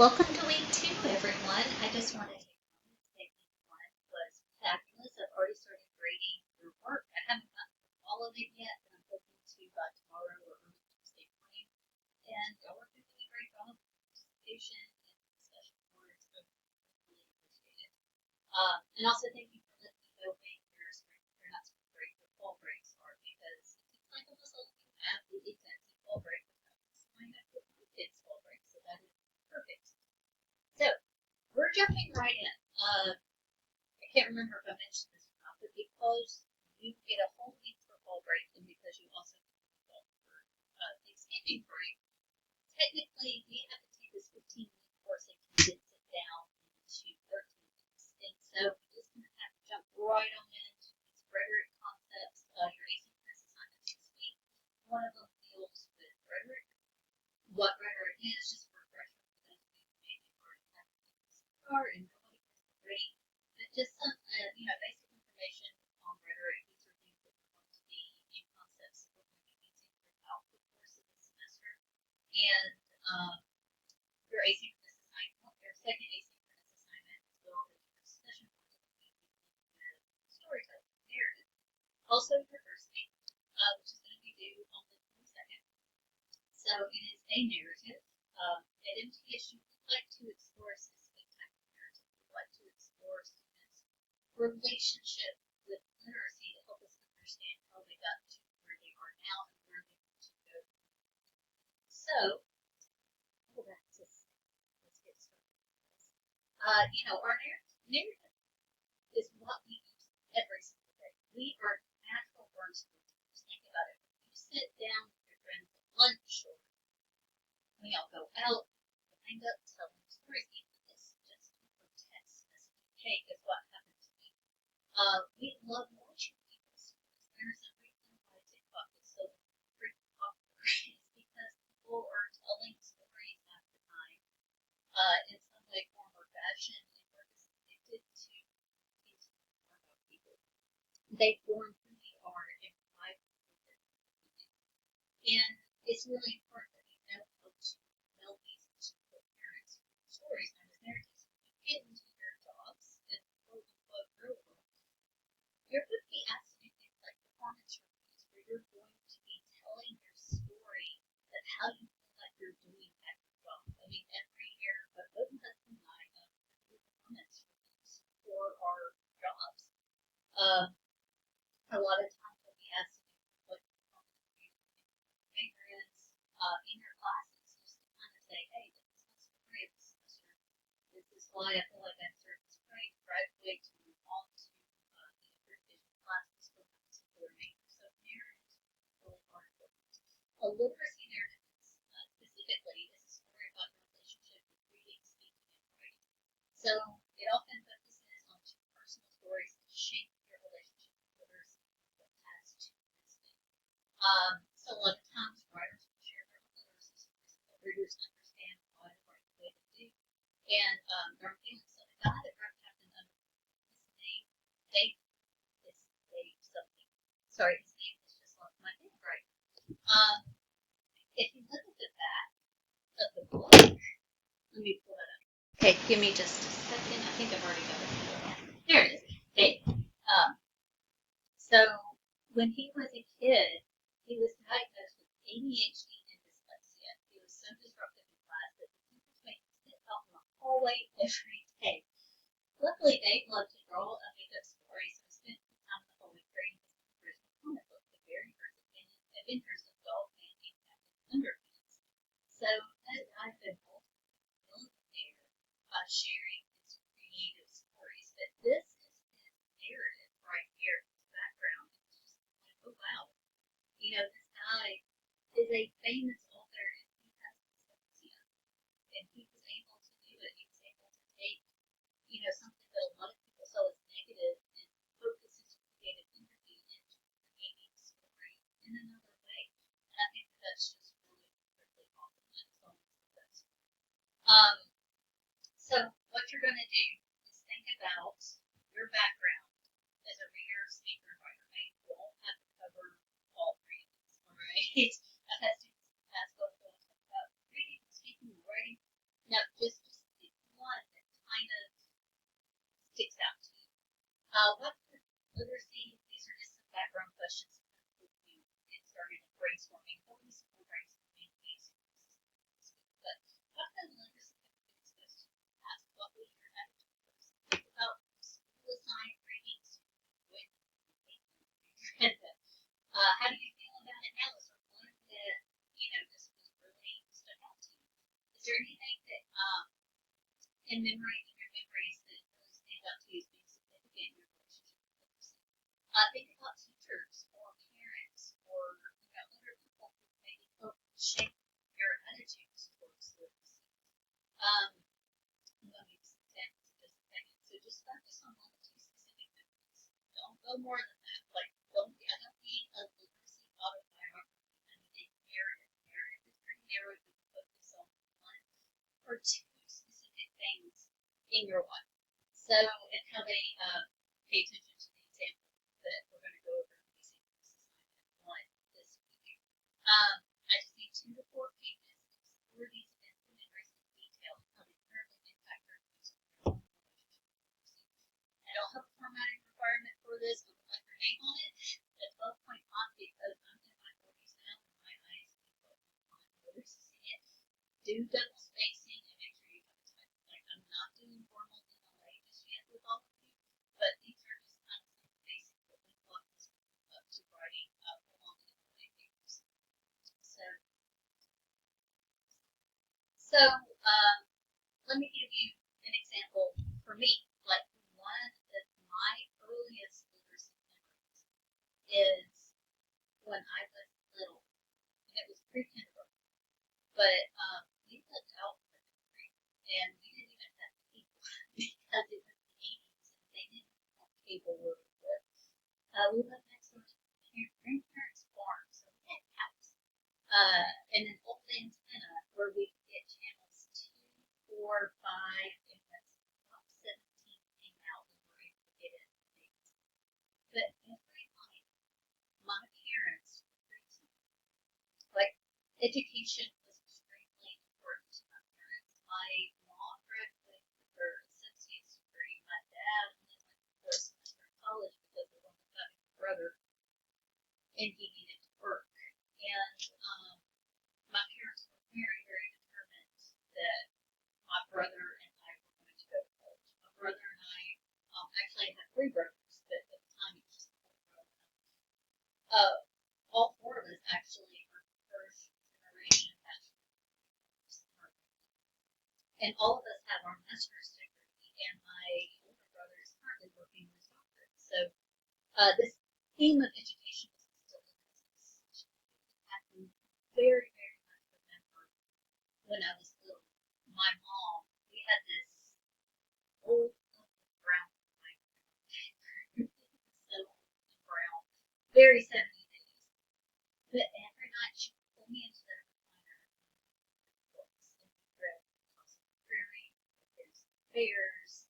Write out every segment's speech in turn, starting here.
Welcome to week two, everyone. I just wanted to say week one was fabulous. I've already started grading your work. I haven't gotten through all of it yet, but I'm hoping to by tomorrow or early Tuesday morning. And y'all are doing a great job of participation and discussion boards. So I really appreciate it. And also thank you for letting me know when you're not spring break or fall breaks are because it seems like almost all of you have the exact same fall break, which happens to line up with my kids' fall break. So that is perfect. So we're jumping right in. I can't remember if I mentioned this or not, but because you get a whole week for fall break and because you also get a week off for Thanksgiving break, technically we have to take this 15-week course and condense it down into 13 weeks. And so we're just going to have to jump right on into these rhetoric concepts. Your asynchronous assignments this week. One of them deals with rhetoric. What rhetoric is, just for refresher for those of you who maybe already have and nobody has already, but just some, basic information on rhetoric. These are things that we're going to be in concepts that we're going to be using throughout the course of the semester. And your asynchronous assignment, your second asynchronous assignment, as well as your discussion boards will be with storytelling narrative. Also, your first thing, which is going to be due on the 22nd. So it is a narrative. At MTSU, we like to explore a specific type of narrative. We like to explore students' relationship with literacy to help us understand how they got to where they are now and where they want to go. So, let's get started. Our narrative is what we use every single day. We are natural born storytellers. Think about it. When you sit down with your friends at lunch or we all go out, wind up telling stories. Even this just for tests as a cake is what happened to me. We love watching people's stories. There's a reason why TikTok is so freaking popular. It's because people are telling stories half the time in some way, form, or fashion, and we're just addicted to these form of people. They form who we are and why we do. And it's really important that you know how to tell these parents stories and narratives. When you get into your jobs and quote unquote real world, you're going to be asked to do things like performance reviews where you're going to be telling your story of how you feel like you're doing at your job. I mean, every year, but both my husband and I do performance reviews for our jobs. A lot of times we'll be asked to do what performance reviews ignorance in your classes, just to kind of say, hey, this is my story of the semester. This is why I feel like I'm certain straight, graduate to move on to the division classes for my particular major. So narrative is really hard important. A literacy narrative specifically is a story about your relationship with reading, speaking, and writing. So it often focuses on two personal stories that shape your relationship with literacy that has to this day. So a lot of times writers will share their own literacy stories so that readers understand why to write the way they do. And there are feelings. So the guy that wrote Captain Underwood, his name, Dave, is Dave something. Sorry, his name is just like my handwriting. If you look at the back of the book, let me pull that up. Okay, give me just a second. I think I've already got it. There it is. Dave. So when he was a kid, he was diagnosed with ADHD and dyslexia. He was so disruptive in class that the teachers made him sit out in the hallway every day. Luckily, Dave loved to draw and make up stories, so he spent some time in the hallway creating his original comic book, The Very First Adventures of Dogman and Captain Underpants. So that I've been millionaire by sharing his creative stories. But this is his narrative right here, his background. It's just like, oh wow. This guy is a famous author and he has dyslexia. And he was able to do it. He was able to take, something that a lot of people saw as negative and focus his creative energy into creating a story in another way. And I think that's just really, really awesome. That's almost the best. So what you're going to do is think about your background as a reader, speaker, writer. Maybe you won't have to cover all three of these, all right? I've had students in the past go about reading, speaking, and writing. Now, just Is there anything that in your memories that really stand out to you as being significant in your relationship with others? Think about teachers or parents or other people who maybe help shape your attitudes towards others. Let me just examples in just a second. So just focus on one or two specific memories. Don't go more than that. Like don't be a literacy autobiography. I mean, narrative is pretty narrow. You can focus on one or two specific things in your life. So, and how they pay attention to the example that we're going to go over in the Basic Assignment 1 this week. I just need 2 to 4 pages to explore these events and memories in detail and how they currently impact our views of your relationship. I don't have a formatting requirement for this. I would like your name on it. The 12-point font because I'm in my 40s now and my eyes on others to see it. Do double spacing and make sure you have a type. Like I'm not doing formal MLA just yet with all of you, but these are just kind of some basic that we thought this up to writing formal MLA papers. So let me give you an example for me. Like one of my earliest literacy memories is when I was little, and it was pre-kindergarten. But we lived out in the country, and we didn't even have cable because it was the 80s, and they didn't have cable where we lived. We lived next door to my grandparents' farm, so we had cows. And an old antenna where we could get channels 2, 4, 5, and that's about 17 came out and we were able to get it. But every night, my parents would read to me. Like, education was extremely important to my parents. My mom graduated with her associate's degree. My dad only went the first semester of college because of one of my brother, and he needed to work. And my parents were very, very determined that my brother and I were going to go to college. My brother and I actually had 3 brothers, but at the time it was just 4 brothers. All 4 of us actually were first generation bachelor's. And all of us have our master's degree, and my older brother is currently working in his doctorate. So this theme of education was still in business. I can very, very much remember when I was little, my mom, we had this old brown white so brown, very 70s. But every night she would pull me into the recliner and books, and we read Across the Prairie, There's Bears,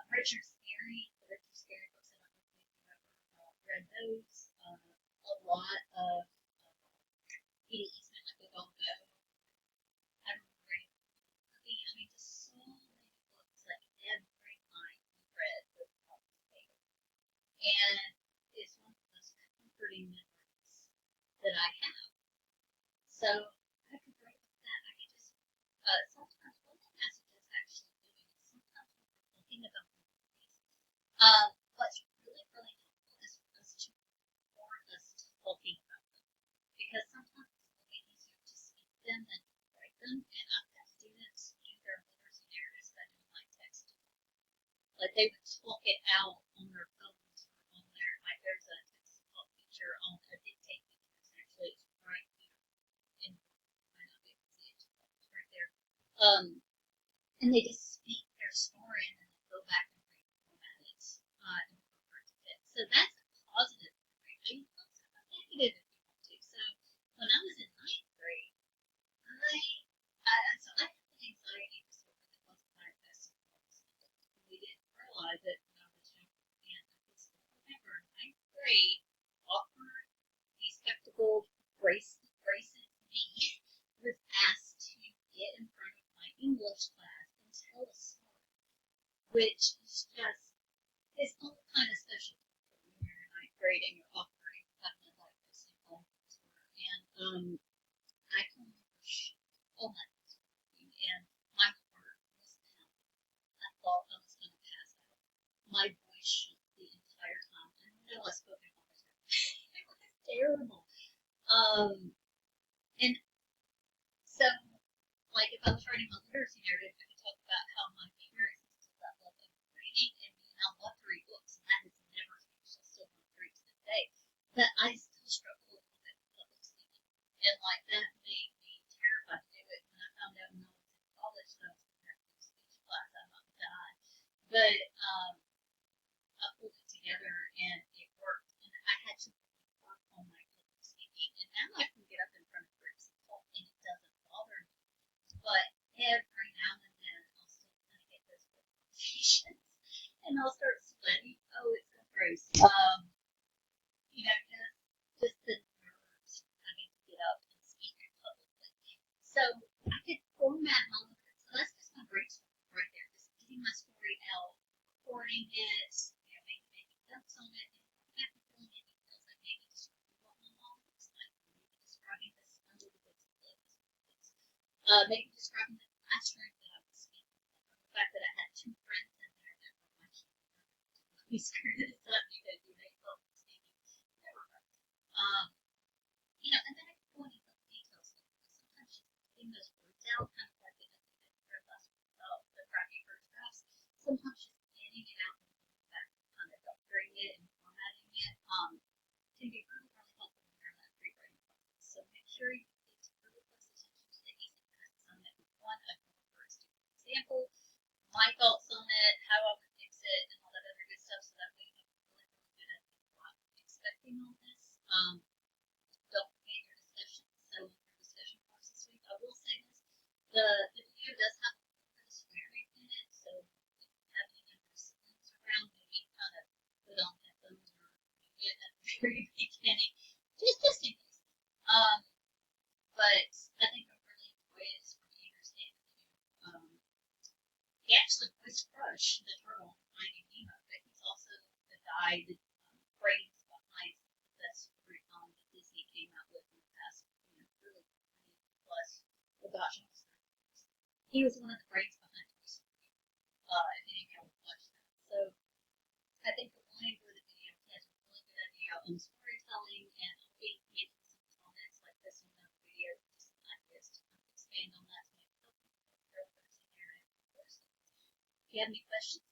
Richard Scarry, the Richard Scarry books. I don't know if you've ever read those. A lot of Edie Eastman, like We Don't Go. I remember reading I mean, just so many books, like every night we read with paper. And it's one of the most comforting memories that I have. So I could write with that. I could just sometimes what the message is actually doing is sometimes when we're thinking about movies, what's really, really helpful is for us to record us talking about them. Because sometimes it's a little easier to speak them than to write them. And I've had students do their literacy narratives by doing like text. Like they would talk it out on their phones or on their, like there's a text talk feature on a dictate feature. Actually, it's right here. And you might not be able to see it, it's right there. And they just speak their story and then they go back and reformat it and refer to it. So that's a positive memory. I mean, also a negative if you want to. So when I was in 9th grade, I had an anxiety disorder that wasn't diagnosed until we didn't realize it when I was younger. And I can still remember in 9th grade, awkward, bespectacled, braces me was asked to get in front of my English class and tell a story, which is just, it's all kind of special when you're in 9th grade and you're awkward and having a diagnosis of awkward disorder. And I can remember all that and my heart was pounding. I thought I was going to pass out. My voice shook the entire time. I know I spoke in all the time. It was terrible. And so I was writing my literacy narrative, I could talk about how my parents used to love reading and me, and I love to read books, and that has never changed. I still want to read to this day. But I still struggle a little bit with public speaking. And like that made me terrified to do it. When I found out when I was in college that I was going to have to do speech class, I thought I'd die. But I pulled it together and it worked. And I had to work on my public speaking. And now I can get up in front of groups and talk, and it doesn't bother me. But every now and then I'll still kind of get those conversations, and I'll start sweating. Oh, it's so gross. You know, just the nerves having to get up and speak publicly. So I could format my life. So that's just my brainstorm right there. Just getting my story out, recording it, you know, maybe making notes on it. And I have to fill in any details, like maybe describing what my mom looks like, maybe describing this under the books of books. Maybe describing the classroom that I was in. The fact that I had two friends in there that were much we screwed this up because we made public speaking. You know, and then I can go into the details. Sometimes just getting those words out, kind of like in the last about the crappy first drafts. Sometimes just getting it out and back, kind of upgrading it and formatting it, can be really, really helpful during that rewriting process. So make sure you get really close attention to the easy tasks on it. One, I can for a student example, my thoughts on it, how I would fix it, and all that other good stuff, so that way you can really, really good at what I'm expecting on this. Don't forget your discussion. So your discussion course this week, I will say this: the video does have a little bit of swearing in it, so if you have any other siblings around, maybe kind of put on headphones or mute it at the very beginning, just in case. But I think I really enjoy it from Peter's stand too. He actually voiced Crush, the turtle, in Finding Nemo, but he's also the guy that brains behind the best storytelling that Disney came out with in the past, you know, really 20 plus. Oh gosh, he was one of the brains behind Toy Story. If any of y'all watched that, so I think the line for the video has a really good idea on storytelling, and hoping he gets some comments like this one in the video, just like this, to kind of expand on that to make it help people with their narrative. If you have any questions,